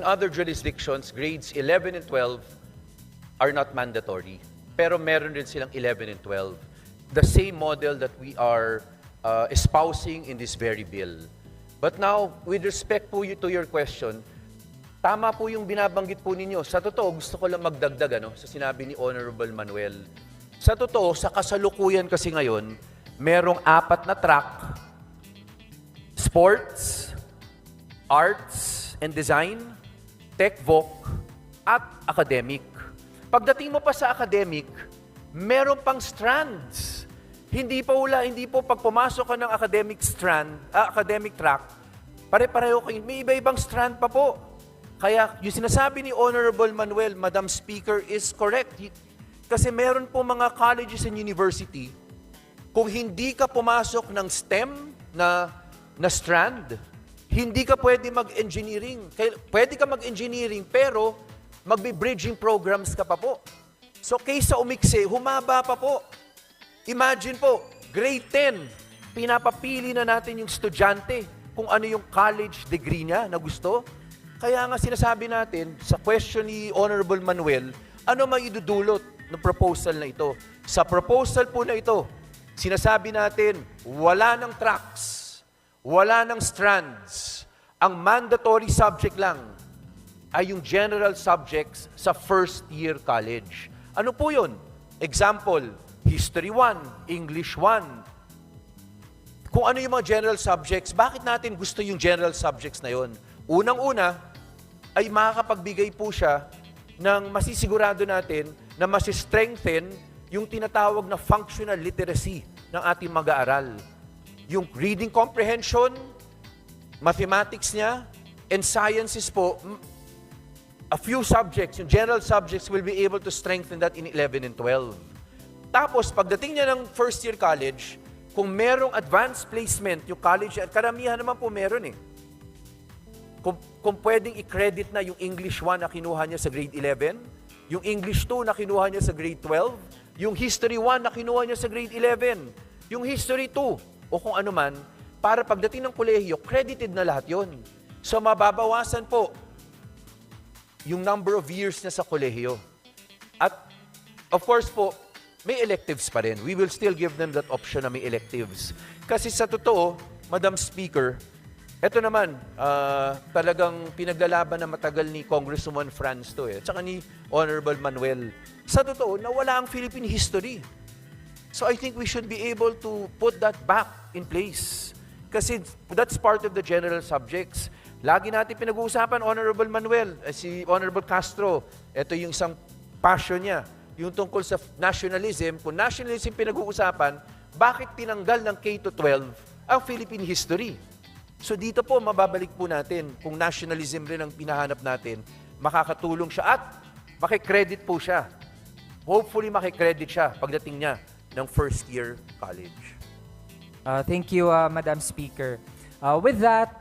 other jurisdictions, grades 11 and 12 are not mandatory. Pero meron din silang 11 and 12. The same model that we are espousing in this very bill. But now, with respect po to your question, tama po yung binabanggit po ninyo. Sa totoo, gusto ko lang magdagdag sa sinabi ni Honorable Manuel. Sa totoo, sa kasalukuyan kasi ngayon, merong 4 na track: sports, arts and design, tech voc, at academic. Pagdating mo pa sa academic, meron pang strands. Hindi po pag pumasok ka ng academic track, pare-pareho kayo, may iba-ibang strand pa po. Kaya yung sinasabi ni Honorable Manuel, Madam Speaker, is correct. Kasi meron po mga colleges and university, kung hindi ka pumasok ng STEM na strand, hindi ka pwede mag-engineering. Pwede ka mag-engineering, pero magbe-bridging programs ka pa po. So, kaysa umikse, humaba pa po. Imagine po, grade 10, pinapapili na natin yung estudyante kung ano yung college degree niya na gusto. Kaya nga sinasabi natin, sa question ni Honorable Manuel, ano maidudulot ng proposal na ito? Sa proposal po na ito, sinasabi natin, wala ng tracks, wala ng strands. Ang mandatory subject lang ay yung general subjects sa first year college. Ano po yun? Example, History 1, English 1. Kung ano yung mga general subjects, bakit natin gusto yung general subjects na yun? Unang-una, ay makakapagbigay po siya ng masisigurado natin na masistrengthen yung tinatawag na functional literacy ng ating mag-aaral. Yung reading comprehension, mathematics niya, and sciences po, a few subjects, yung general subjects, will be able to strengthen that in 11 and 12. Tapos, pagdating niya ng first year college, kung merong advanced placement, yung college, at karamihan naman po meron Kung pwedeng i-credit na yung English 1 na kinuha niya sa grade 11, yung English 2 na kinuha niya sa grade 12, yung History 1 na kinuha niya sa grade 11, yung History 2, o kung ano man, para pagdating ng kolehiyo, credited na lahat yon. So, mababawasan po yung number of years na sa kolehiyo. At, of course po, may electives pa rin. We will still give them that option na may electives. Kasi sa totoo, Madam Speaker, eto naman, talagang pinaglalaban na matagal ni Congresswoman Franz to tsaka ni Honorable Manuel. Sa totoo, nawala ang Philippine history. So I think we should be able to put that back in place. Kasi that's part of the general subjects. Lagi natin pinag-uusapan, Honorable Manuel, si Honorable Castro, ito yung isang passion niya, yung tungkol sa nationalism. Kung nationalism pinag-uusapan, bakit tinanggal ng K-12 ang Philippine history? So dito po, mababalik po natin, kung nationalism rin ang pinahanap natin, makakatulong siya at makikredit po siya. Hopefully makikredit siya pagdating niya ng first year college. Thank you, Madam Speaker. With that,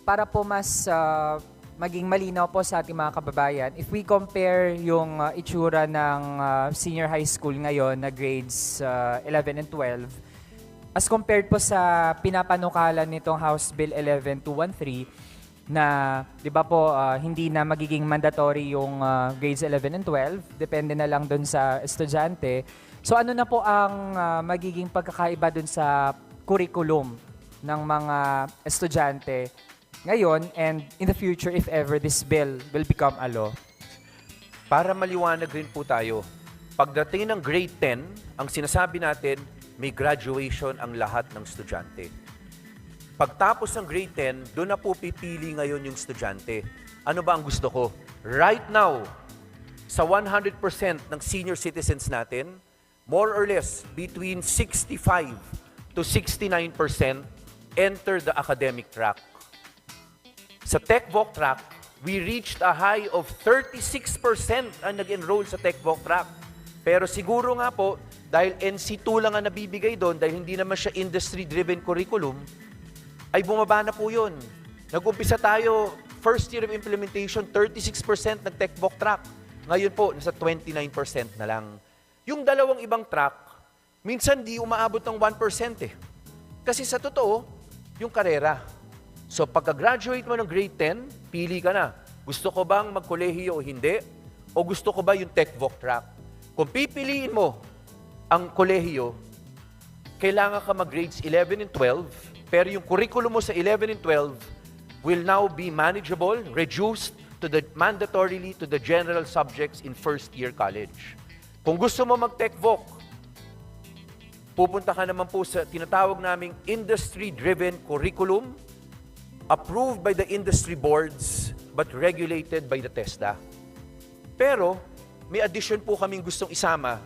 para po mas maging malinaw po sa ating mga kababayan, if we compare yung itsura ng senior high school ngayon na grades 11 and 12, as compared po sa pinapanukalan nitong House Bill 11213 na, di ba po, hindi na magiging mandatory yung grades 11 and 12, depende na lang dun sa estudyante. So ano na po ang magiging pagkakaiba dun sa curriculum ng mga estudyante ngayon and in the future if ever this bill will become a law? Para maliwanag rin po tayo, pagdating ng grade 10, ang sinasabi natin, may graduation ang lahat ng estudyante. Pagtapos ng grade 10, doon na po pipili ngayon yung estudyante. Ano ba ang gusto ko? Right now, sa 100% ng senior citizens natin, more or less, between 65 to 69% enter the academic track. Sa Tech Voc track, we reached a high of 36% ang nag-enroll sa Tech Voc track. Pero siguro nga po, dahil NC2 lang ang nabibigay doon, dahil hindi naman siya industry-driven curriculum, ay bumaba na po yun. Nag-umpisa tayo, first year of implementation, 36% nag-Tech Voc track. Ngayon po, nasa 29% na lang. Yung dalawang ibang track, minsan di umaabot ng 1% Kasi sa totoo, yung karera. So pagka-graduate mo ng grade 10, pili ka na. Gusto ko bang magkolehiyo o hindi? O gusto ko ba yung TechVoc track? Kung pipiliin mo ang kolehiyo, kailangan ka mag-grades 11 and 12, pero yung curriculum mo sa 11 and 12 will now be manageable, reduced mandatorily to the general subjects in first year college. Kung gusto mo mag-TechVoc, pupunta ka naman po sa tinatawag naming industry-driven curriculum, approved by the industry boards, but regulated by the TESDA. Pero, may addition po kaming gustong isama,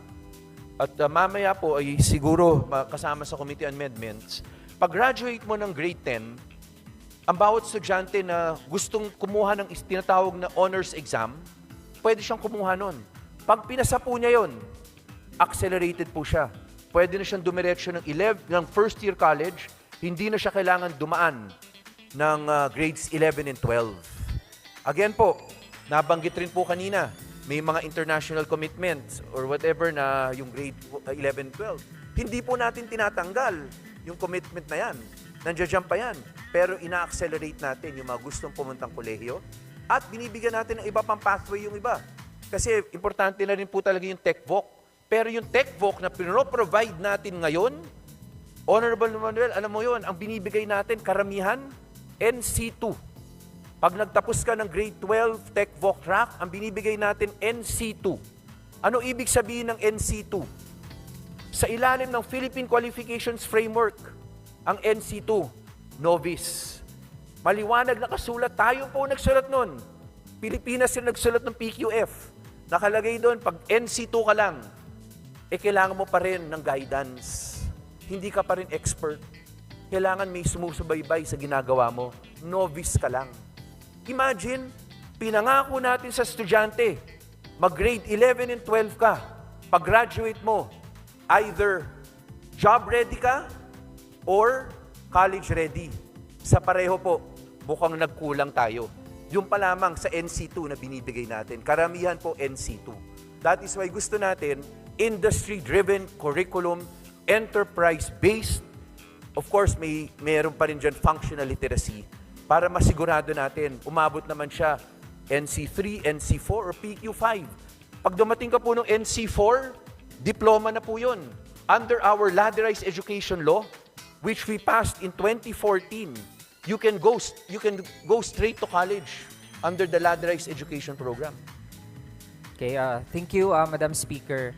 at mamaya po ay siguro kasama sa committee amendments. Pag-graduate mo ng grade 10, ang bawat estudyante na gustong kumuha ng tinatawag na honors exam, pwede siyang kumuha nun. Pag pinasa po niya yon, accelerated po siya. Pwede na siyang dumiretso ng first year college, hindi na siya kailangan dumaan ng grades 11 and 12. Again po, nabanggit rin po kanina, may mga international commitments or whatever na yung grade 11 and 12. Hindi po natin tinatanggal yung commitment na yan. Nandiyan pa yan. Pero ina-accelerate natin yung mga gustong pumuntang kolehiyo at binibigyan natin ng iba pang pathway yung iba. Kasi importante na rin po talaga yung TechVoc. Pero yung TechVoc na pinro-provide natin ngayon, Honorable Manuel, alam mo yun, ang binibigay natin, karamihan, NC2. Pag nagtapos ka ng grade 12 TechVoc track, ang binibigay natin, NC2. Ano ibig sabihin ng NC2? Sa ilalim ng Philippine Qualifications Framework, ang NC2, novice. Maliwanag na kasulat, tayo po nagsulat nun. Pilipinas yung nagsulat ng PQF. Nakalagay doon, pag NC2 ka lang, kailangan mo pa rin ng guidance. Hindi ka pa rin expert. Kailangan may sumusubaybay sa ginagawa mo. Novice ka lang. Imagine, pinangako natin sa estudyante, mag-grade 11 and 12 ka. Pag-graduate mo, either job ready ka or college ready. Sa pareho po, mukhang nagkulang tayo. Yung pa lamang sa NC2 na binibigay natin. Karamihan po NC2. That is why gusto natin industry-driven curriculum, enterprise-based. Of course, mayroon pa rin dyan functional literacy para masigurado natin, umabot naman siya NC3, NC4, or PQ5. Pag dumating ka po ng NC4, diploma na po yun. Under our ladderized education law, which we passed in 2014, you can go straight to college under the ladderized education program. Okay, thank you, Madam Speaker.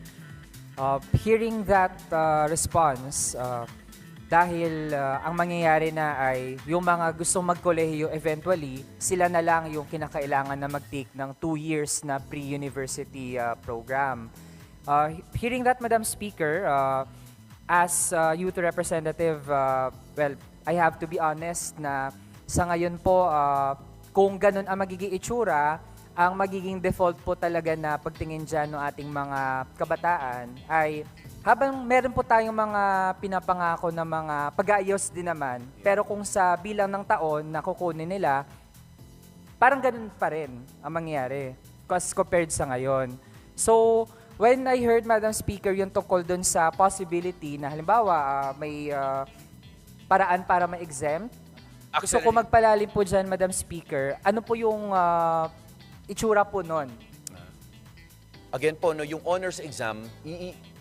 Hearing that response, dahil ang mangyayari na ay yung mga gustong magkolehiyo eventually, sila na lang yung kinakailangan na mag-take ng 2 years na pre-university program. Hearing that, Madam Speaker, as youth representative, well, I have to be honest na sa ngayon po, kung ganun ang magiging itsura, ang magiging default po talaga na pagtingin dyan ng ating mga kabataan ay habang meron po tayong mga pinapangako na mga pag-aayos din naman, pero kung sa bilang ng taon na kukunin nila, parang ganun pa rin ang mangyayari as compared sa ngayon. So, when I heard, Madam Speaker, yung tungkol dun sa possibility na halimbawa may paraan para ma-exempt, gusto ko magpalalim po dyan, Madam Speaker, ano po yung itsura po nun? Again po, no, yung honors exam,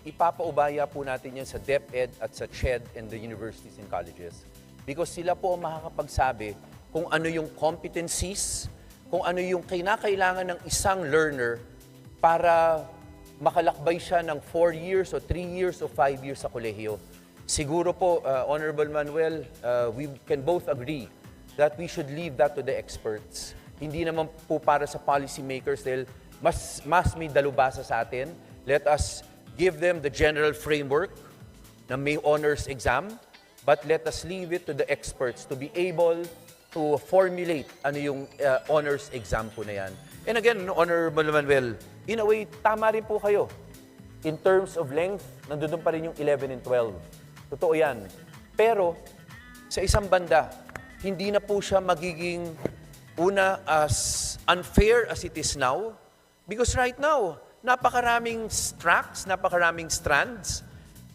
ipapaubaya po natin yan sa DepEd at sa CHED and the universities and colleges. Because sila po ang makakapagsabi kung ano yung competencies, kung ano yung kinakailangan ng isang learner para makalakbay siya ng 4 years o 3 years o 5 years sa kolehiyo. Siguro po, Honorable Manuel, we can both agree that we should leave that to the experts. Hindi naman po para sa policy makers dahil mas may dalubhasa sa atin. Let us give them the general framework na may honors exam, but let us leave it to the experts to be able to formulate ano yung honors exam po na yan. And again, Honorable Manuel, in a way, tama rin po kayo. In terms of length, nandun pa rin yung 11 and 12. Totoo yan. Pero, sa isang banda, hindi na po siya magiging una as unfair as it is now. Because right now, napakaraming tracks, napakaraming strands.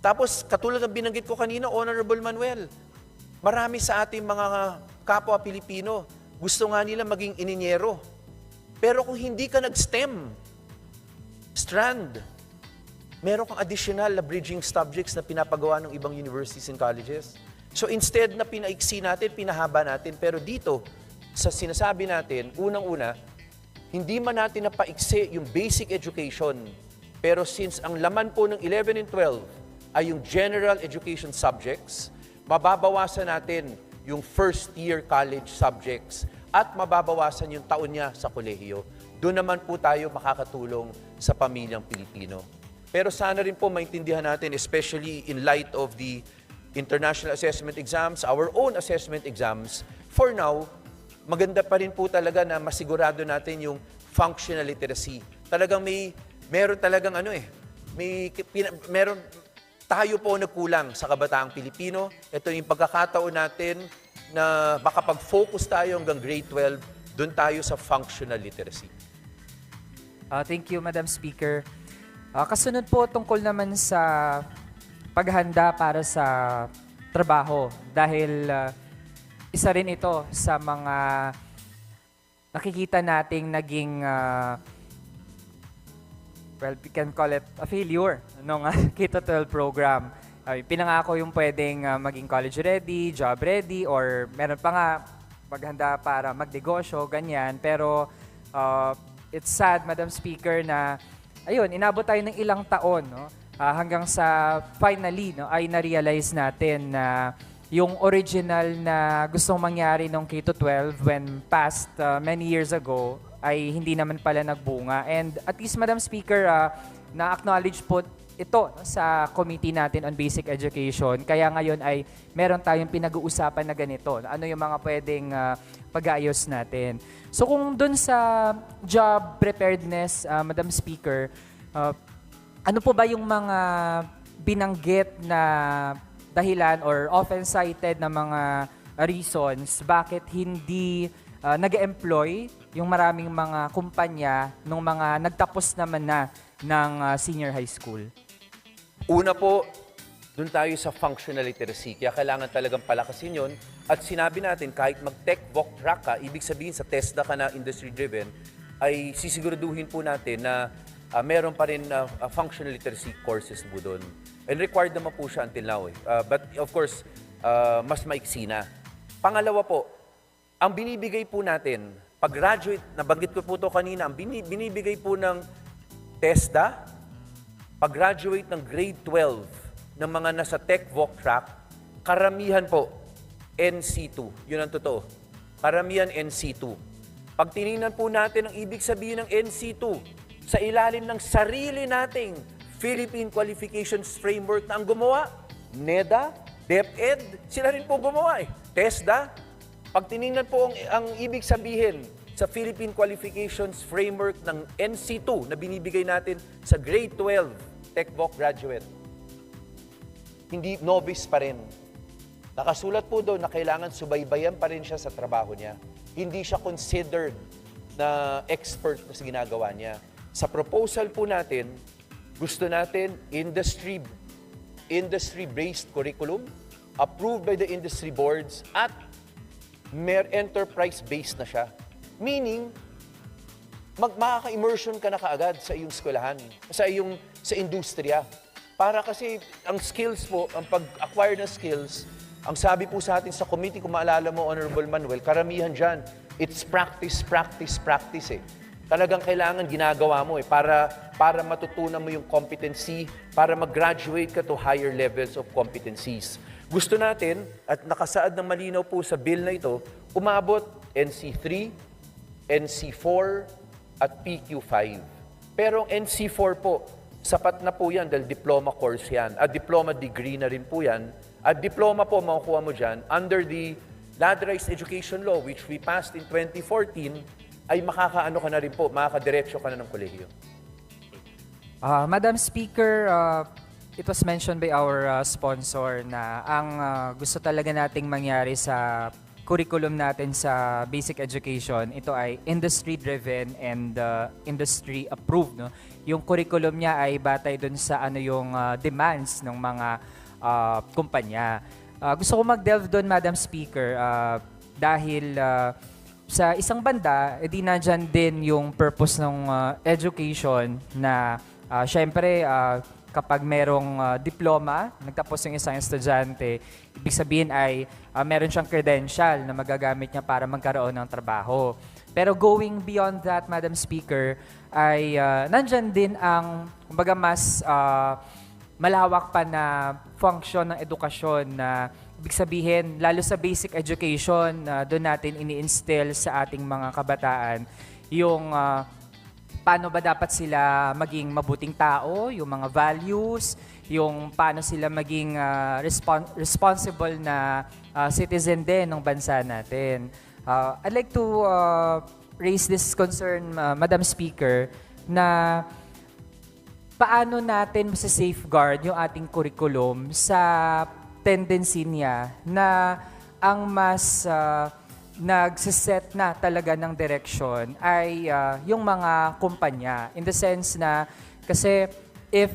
Tapos, katulad ng binanggit ko kanina, Honorable Manuel, marami sa ating mga kapwa Pilipino, gusto nga nila maging ininyero. Pero kung hindi ka nag-STEM strand, meron kang additional na bridging subjects na pinapagawa ng ibang universities and colleges. So instead na pinaiksi natin, pinahaba natin, pero dito, sa sinasabi natin, unang-una, hindi man natin napaiksi yung basic education, pero since ang laman po ng 11 and 12 ay yung general education subjects, mababawasan natin yung first year college subjects at mababawasan yung taon niya sa kolehiyo. Doon naman po tayo makakatulong sa pamilyang Pilipino. Pero sana rin po maintindihan natin, especially in light of the international assessment exams, our own assessment exams, for now, maganda pa rin po talaga na masigurado natin yung functional literacy. Talagang meron talagang meron tayo po nagkulang sa kabataang Pilipino. Ito yung pagkakataon natin na makapag-focus tayo hanggang grade 12, doon tayo sa functional literacy. Thank you, Madam Speaker. Kasunod po tungkol naman sa paghanda para sa trabaho dahil isa rin ito sa mga nakikita nating naging we can call it a failure ng K-12 program. Pinangako yung pwedeng maging college ready, job ready, or meron pa nga paghanda para magnegosyo, ganyan. Pero it's sad, Madam Speaker, na ayun, inabot tayo ng ilang taon, no? Hanggang sa finally, no, ay na-realize natin na yung original na gustong mangyari nung K-12 when past many years ago ay hindi naman pala nagbunga. And at least, Madam Speaker, na-acknowledge po ito, no, sa committee natin on basic education. Kaya ngayon ay meron tayong pinag-uusapan na ganito. Ano yung mga pwedeng pag-aayos natin. So kung dun sa job preparedness, Madam Speaker, ano po ba yung mga binanggit na dahilan or often cited na mga reasons bakit hindi nag-employ yung maraming mga kumpanya nung mga nagtapos naman na ng senior high school? Una po, doon tayo sa functional literacy. Kaya kailangan talagang palakasin yun. At sinabi natin, kahit mag-tech voc track ka, ibig sabihin sa TESDA ka na industry-driven, ay sisiguraduhin po natin na meron pa rin functional literacy courses po doon. And required naman po siya until now. But of course, mas maiksi na. Pangalawa po, ang binibigay po natin, pag-graduate, nabanggit ko po ito kanina, ang binibigay po ng TESDA, pag-graduate ng grade 12 ng mga nasa tech voc track, karamihan po, NC2. Yun ang totoo. Karamihan NC2. Pag tinignan po natin ang ibig sabihin ng NC2, sa ilalim ng sarili nating Philippine Qualifications Framework na ang gumawa, NEDA, DepEd, sila rin po gumawa eh. TESDA. Pag tinignan po ang ibig sabihin sa Philippine Qualifications Framework ng NC2 na binibigay natin sa grade 12 Tech Voc graduate, hindi novice pa rin. Nakasulat po doon na kailangan subaybayan pa rin siya sa trabaho niya. Hindi siya considered na expert na sa ginagawa niya. Sa proposal po natin, gusto natin industry-based curriculum, approved by the industry boards, at enterprise-based na siya. Meaning, makaka-immersion ka na kaagad sa iyong eskwelahan, sa industriya. Para kasi ang skills po, ang pag-acquire ng skills, ang sabi po sa atin sa committee, kung maalala mo, Honorable Manuel, karamihan dyan, it's practice, practice, practice eh. Talagang kailangan ginagawa mo eh, para matutunan mo yung competency, para mag-graduate ka to higher levels of competencies. Gusto natin, at nakasaad ng malinaw po sa bill na ito, umabot NC3, NC4, at PQ5. Pero ang NC4 po, sapat na po yan dahil diploma course yan. At diploma degree na rin po yan. At diploma po makukuha mo dyan under the Ladderized Education Law which we passed in 2014 ay makakaano ka na rin po, makakadiretso ka na ng kolehiyo. Madam Speaker, it was mentioned by our sponsor na ang gusto talaga nating mangyari sa curriculum natin sa basic education, ito ay industry-driven and industry-approved. No? Yung curriculum niya ay batay dun sa ano yung demands ng mga kumpanya. Gusto ko mag-delve doon, Madam Speaker, dahil sa isang banda, edi nandyan din yung purpose ng education na syempre kapag merong diploma, nagtapos yung isang estudyante, ibig sabihin ay meron siyang credential na magagamit niya para magkaroon ng trabaho. Pero going beyond that, Madam Speaker, ay nandyan din ang kumbaga mas malawak pa na function ng edukasyon na ibig sabihin, lalo sa basic education, doon natin ini-instill sa ating mga kabataan yung paano ba dapat sila maging mabuting tao, yung mga values, yung paano sila maging responsible na citizen din ng bansa natin. I'd like to raise this concern, Madam Speaker, na paano natin sa-safeguard yung ating curriculum sa tendency niya na ang mas nagsiset na talaga ng direction ay yung mga kumpanya. In the sense na, kasi if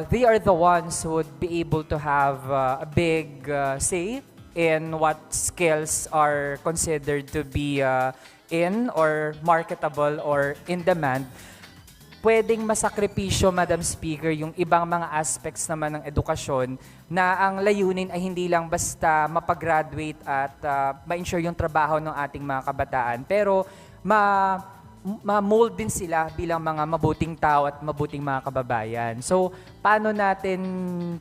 they are the ones who would be able to have a big say in what skills are considered to be in or marketable or in demand, pwedeng masakripisyo, Madam Speaker, yung ibang mga aspects naman ng edukasyon na ang layunin ay hindi lang basta mapagraduate at ma-ensure yung trabaho ng ating mga kabataan, pero ma-mold din sila bilang mga mabuting tao at mabuting mga kababayan. So, paano natin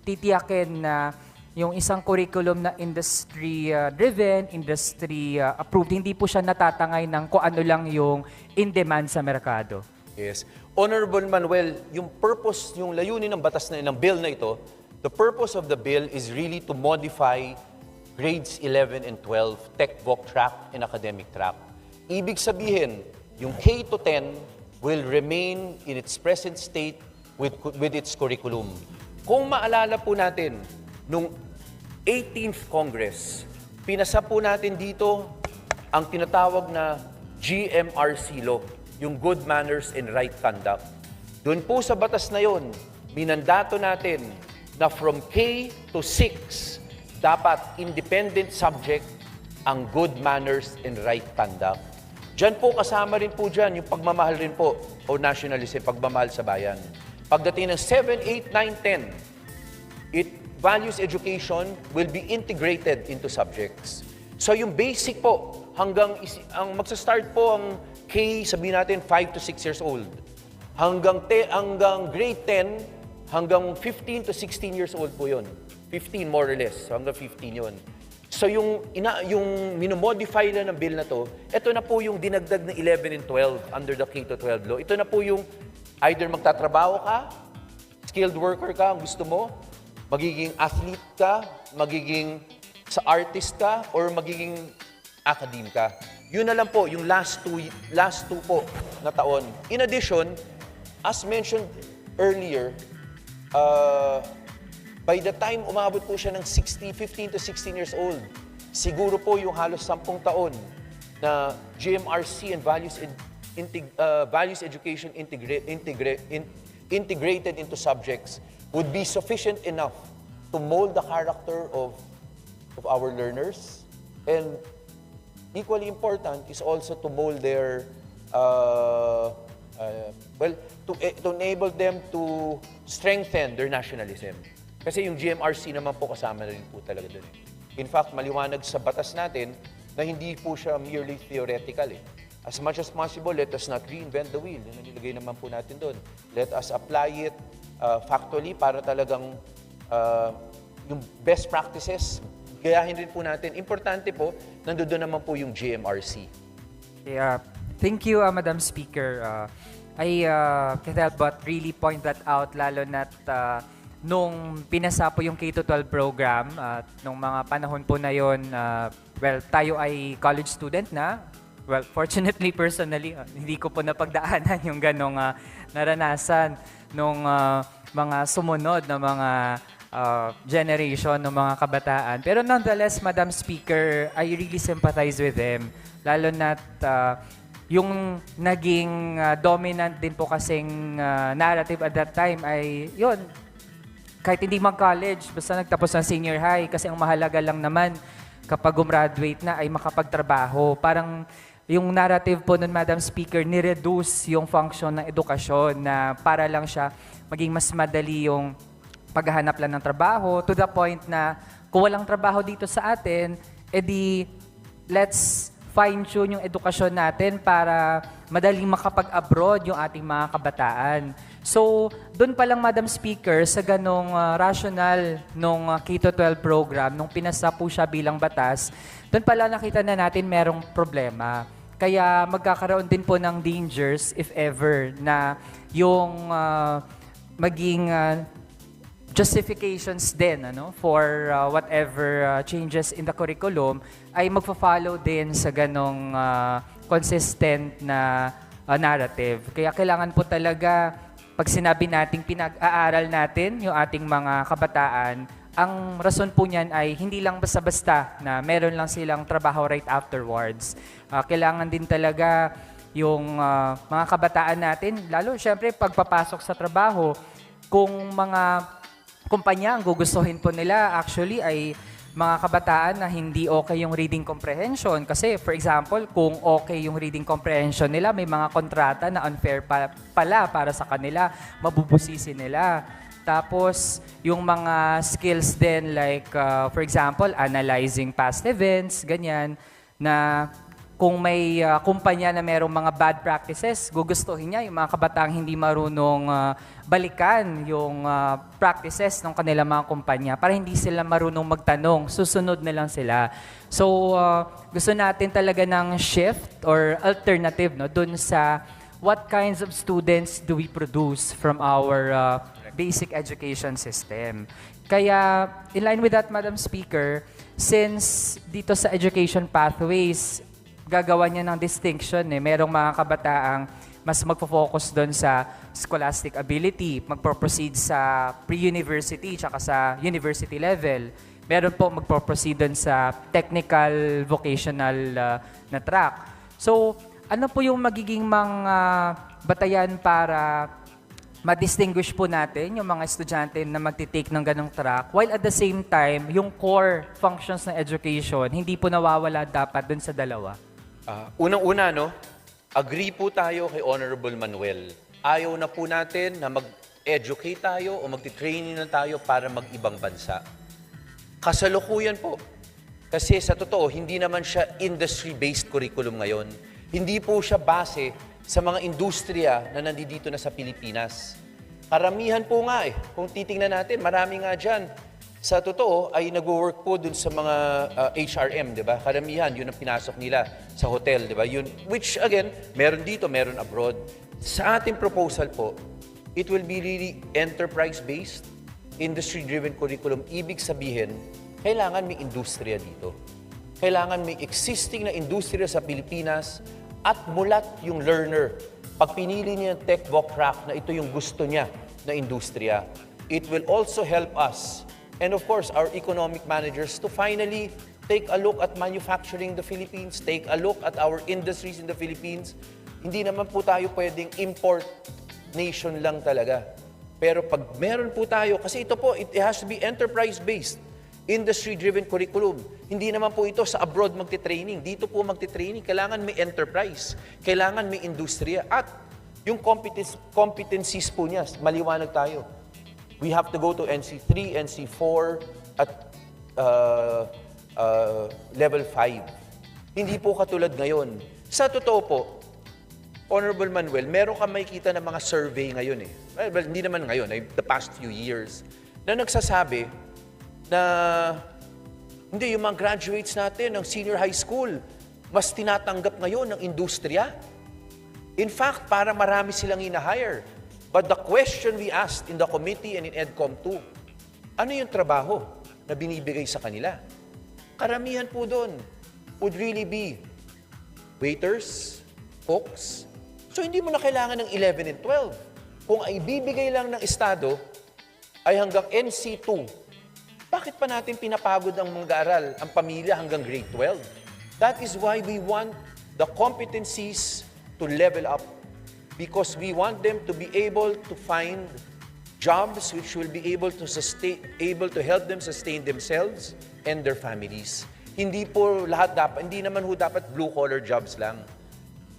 titiyakin na yung isang curriculum na industry-driven, industry-approved, hindi po siya natatangay ng kung ano lang yung in-demand sa merkado? Yes. Honorable Manuel, yung purpose, yung layunin ng batas na ng bill na ito, the purpose of the bill is really to modify grades 11 and 12, tech voc track and academic track. Ibig sabihin, yung K to 10 will remain in its present state with its curriculum. Kung maalala po natin, nung 18th Congress, pinasa po natin dito ang tinatawag na GMRC law, yung Good Manners and Right Conduct. Doon po sa batas na yon, minandato natin na from K to 6, dapat independent subject ang good manners and right conduct. Diyan po kasama rin po dyan yung pagmamahal rin po o nationalism, pagmamahal sa bayan. Pagdating ng 7, 8, 9, 10, values education will be integrated into subjects. So yung basic po, hanggang magsa-start po ang K, sabihin natin 5 to 6 years old. Hanggang grade 10, hanggang 15 to 16 years old po yun. 15 more or less, hanggang 15 yun. So yung minomodify na ng bill na to, ito na po yung dinagdag na 11 and 12 under the K to 12 law. Ito na po yung either magtatrabaho ka, skilled worker ka, ang gusto mo, magiging athlete ka, magiging sa artist ka, or magiging academe ka. Yun na lang po, yung last two po na taon. In addition, as mentioned earlier, by the time umabot po siya ng 15 to 16 years old, siguro po yung halos 10 taon na GMRC and values education integrated into subjects would be sufficient enough to mold the character of our learners. And equally important is also to mold their, to enable them to strengthen their nationalism. Kasi yung GMRC naman po kasama na rin po talaga doon. In fact, maliwanag sa batas natin na hindi po siya merely theoretical. As much as possible, let us not reinvent the wheel. Yun ang nilagay naman po natin doon. Let us apply it factually para talagang yung best practices, gayahin rin po natin. Importante po, nandoon naman po yung GMRC. Yeah. Thank you, Madam Speaker. I can't help but really point that out, lalo na't nung pinasa po yung K-12 program, nung mga panahon po na yon, tayo ay college student na. Well, fortunately, personally, hindi ko po napagdaanan yung ganong naranasan nung mga sumunod na mga generation ng mga kabataan. Pero nonetheless, Madam Speaker, I really sympathize with them. Lalo na't yung naging dominant din po kasing narrative at that time ay, yun, kahit hindi mag-college, basta nagtapos ng senior high, kasi ang mahalaga lang naman kapag gumraduate na ay makapagtrabaho. Parang yung narrative po nun, Madam Speaker, ni-reduce yung function ng edukasyon na para lang siya maging mas madali yung paghahanap lang ng trabaho to the point na kung walang trabaho dito sa atin, edi let's fine-tune yung edukasyon natin para madaling makapag-abroad yung ating mga kabataan. So, doon pa lang, Madam Speaker, sa ganong rational nung K-12 program, nung pinasa po siya bilang batas, doon pala nakita na natin merong problema. Kaya magkakaroon din po ng dangers, if ever, na yung maging justifications din for whatever changes in the curriculum ay magfa-follow din sa ganong consistent na narrative. Kaya kailangan po talaga, pag sinabi nating pinag-aaral natin yung ating mga kabataan, ang rason po niyan ay hindi lang basta-basta na meron lang silang trabaho right afterwards. Kailangan din talaga yung mga kabataan natin, lalo syempre pagpapasok sa trabaho, kung mga kumpanya ang gugustuhin po nila actually ay mga kabataan na hindi okay yung reading comprehension. Kasi for example, kung okay yung reading comprehension nila, may mga kontrata na unfair pala para sa kanila, mabubusisi nila. Tapos, yung mga skills din like, for example, analyzing past events, ganyan, na kung may kumpanya na merong mga bad practices, gugustuhin niya yung mga kabataang hindi marunong balikan yung practices ng kanilang mga kumpanya para hindi sila marunong magtanong, susunod na lang sila. So, gusto natin talaga ng shift or alternative dun sa what kinds of students do we produce from our basic education system. Kaya, in line with that, Madam Speaker, since dito sa education pathways, gagawa niya ng distinction. Merong mga kabataang mas magpo-focus doon sa scholastic ability, magpo-proceed sa pre-university tsaka sa university level. Meron po magpo-proceed doon sa technical, vocational na track. So, ano po yung magiging mga batayan para ma-distinguish po natin yung mga estudyante na magti-take ng ganong track, while at the same time, yung core functions ng education, hindi po nawawala dapat doon sa dalawa? Unang-una, agree po tayo kay Honorable Manuel. Ayaw na po natin na mag-educate tayo o magti-training na tayo para mag-ibang bansa. Kasalukuyan po. Kasi sa totoo, hindi naman siya industry-based curriculum ngayon. Hindi po siya base sa mga industriya na nandito na sa Pilipinas. Karamihan po nga kung titingnan natin, marami nga dyan. Sa totoo, ay nag-work po dun sa mga HRM, di ba? Karamihan, yun ang pinasok nila sa hotel, di ba? Yun, which again, meron dito, meron abroad. Sa ating proposal po, it will be really enterprise-based, industry-driven curriculum. Ibig sabihin, kailangan may industriya dito. Kailangan may existing na industriya sa Pilipinas at mulat yung learner. Pag pinili niya yung TechVoc track na ito yung gusto niya na industriya, it will also help us and of course, our economic managers to finally take a look at manufacturing in the Philippines, take a look at our industries in the Philippines. Hindi naman po tayo pwedeng import nation lang talaga. Pero pag meron po tayo, kasi ito po, it has to be enterprise-based, industry-driven curriculum. Hindi naman po ito sa abroad magti-training. Dito po magti-training, kailangan may enterprise, kailangan may industriya, at yung competencies po niya, maliwanag tayo. We have to go to NC3, NC4 at level 5. Hindi po katulad ngayon. Sa totoo po, Honorable Manuel, meron ka makikita ng mga survey ngayon Well, hindi naman ngayon, the past few years, na nagsasabi na hindi, yung mga graduates natin ng senior high school, mas tinatanggap ngayon ng industriya. In fact, para marami silang ina-hire. But the question we asked in the committee and in EDCOM 2, ano yung trabaho na binibigay sa kanila? Karamihan po doon would really be waiters, cooks. So hindi mo na kailangan ng 11 and 12. Kung ay bibigay lang ng Estado ay hanggang NC2, bakit pa natin pinapagod ang mga aral, ang pamilya hanggang grade 12? That is why we want the competencies to level up. Because we want them to be able to find jobs which will be able to help them sustain themselves and their families. Hindi po lahat dapat, hindi naman ho dapat blue-collar jobs lang.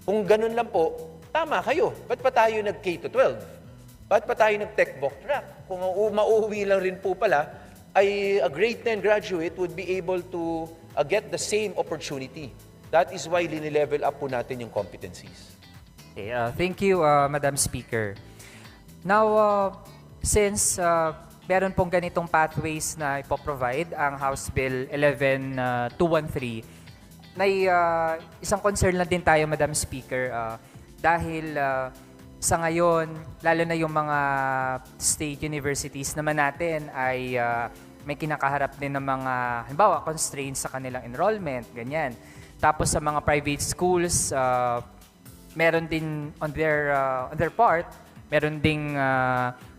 Kung ganun lang po, tama kayo. Ba't pa tayo nag-K-12? Ba't pa tayo nag-tech voc track? Kung mauuwi lang rin po pala, ay a grade 10 graduate would be able to get the same opportunity. That is why linilevel up po natin yung competencies. Okay, thank you, Madam Speaker. Now, since meron pong ganitong pathways na ipoprovide ang House Bill 11213, may isang concern lang din tayo, Madam Speaker, dahil sa ngayon, lalo na yung mga state universities naman natin ay may kinakaharap din ng mga, halimbawa, constraints sa kanilang enrollment, ganyan. Tapos sa mga private schools, meron din on their part, meron ding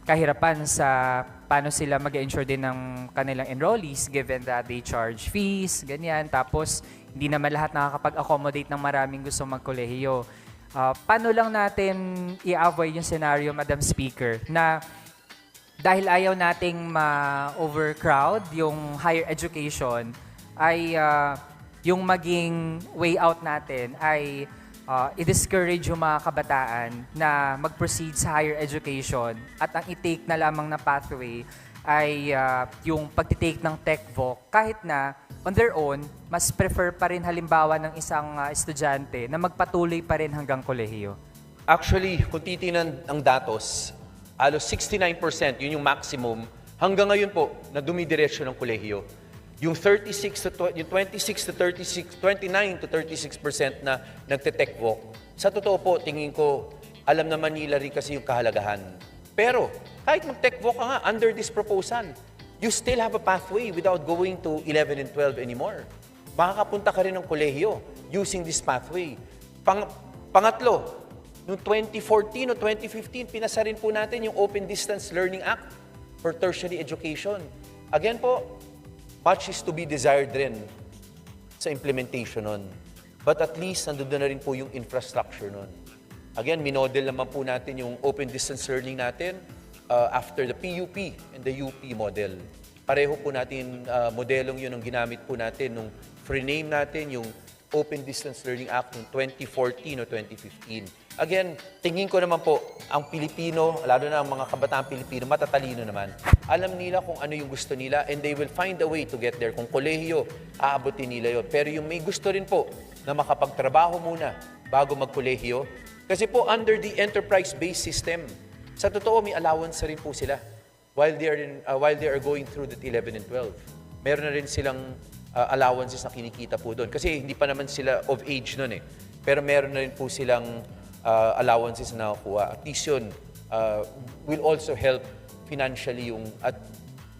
kahirapan sa paano sila mag-ensure din ng kanilang enrollees given that they charge fees, ganyan. Tapos, hindi naman lahat nakakapag-accommodate ng maraming gusto magkolehiyo. Paano lang natin i-avoid yung scenario, Madam Speaker, na dahil ayaw nating ma-overcrowd yung higher education, ay yung maging way out natin ay i-discourage yung mga kabataan na mag-proceed sa higher education at ang i-take na lamang na pathway ay yung pag-take ng tech voc kahit na on their own, mas prefer pa rin halimbawa ng isang estudyante na magpatuloy pa rin hanggang kolehiyo. Actually, kung titingnan ang datos, halos 69%, yun yung maximum, hanggang ngayon po, na dumidiretso ng kolehiyo. Yung 26 to 36, 29 to 36% na nagte-tech voc, sa totoo po, tingin ko, alam naman nila rin kasi yung kahalagahan. Pero, kahit mag-tech voc ka nga, under this proposal, you still have a pathway without going to 11 and 12 anymore. Makakapunta ka rin ng kolehiyo using this pathway. Pangatlo, noong 2014 o 2015, pinasa rin po natin yung Open Distance Learning Act for tertiary education. Again po, much is to be desired rin sa implementation nun. But at least, nandun na rin po yung infrastructure nun. Again, minodel naman po natin yung open distance learning natin after the PUP and the UP model. Pareho po natin, modelong yun ang ginamit po natin nung rename natin yung Open Distance Learning Act noong 2014 o 2015. Again, tingin ko naman po, ang Pilipino, lalo na ang mga kabataan Pilipino, matatalino naman. Alam nila kung ano yung gusto nila and they will find a way to get there. Kung kolehiyo, aabutin nila yun. Pero yung may gusto rin po na makapagtrabaho muna bago magkolehiyo, kasi po under the enterprise-based system, sa totoo may allowance rin po sila while they are going through the 11 and 12. Meron na rin silang allowances na kinikita po doon. Kasi hindi pa naman sila of age nun eh. Pero meron na rin po silang allowances na nakukuha. At least yun will also help financially yung at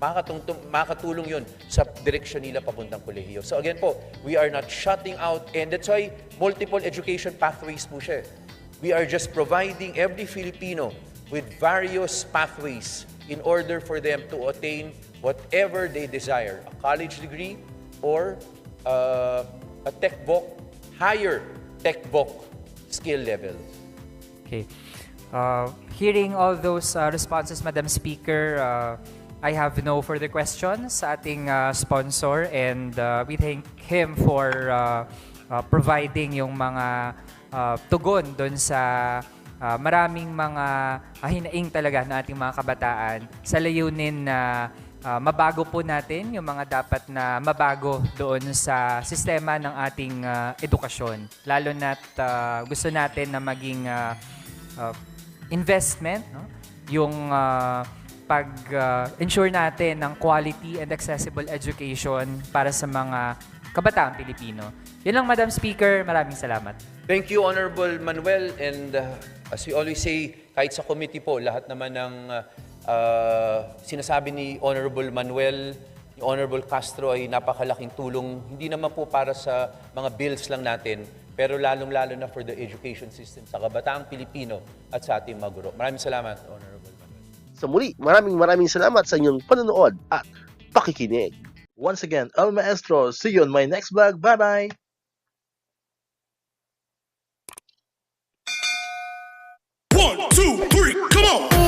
makakatulong yun sa direksyon nila papuntang kolehiyo. So again po, we are not shutting out and that's why multiple education pathways po siya. We are just providing every Filipino with various pathways in order for them to attain whatever they desire, a college degree or a tech voc, higher tech voc skill level. Okay. Hearing all those responses, Madam Speaker, I have no further questions sa ating sponsor and we thank him for providing yung mga tugon doon sa maraming mga hinaing talaga ng ating mga kabataan sa layunin na mabago po natin yung mga dapat na mabago doon sa sistema ng ating edukasyon. Lalo na't gusto natin na maging investment, no? Yung pag-ensure natin ng quality and accessible education para sa mga kabataang Pilipino. Yun lang, Madam Speaker. Maraming salamat. Thank you, Honorable Manuel. And as we always say, kahit sa committee po, lahat naman ng sinasabi ni Honorable Manuel, ni Honorable Castro ay napakalaking tulong, hindi naman po para sa mga bills lang natin, pero lalong-lalo na for the education system sa kabataang Pilipino at sa ating mga guro. Maraming salamat, Honorable Manuel. Sa muli, maraming salamat sa inyong panonood at pakikinig. Once again, El Maestro, see you on my next vlog. Bye-bye! 1, 2, 3, come on!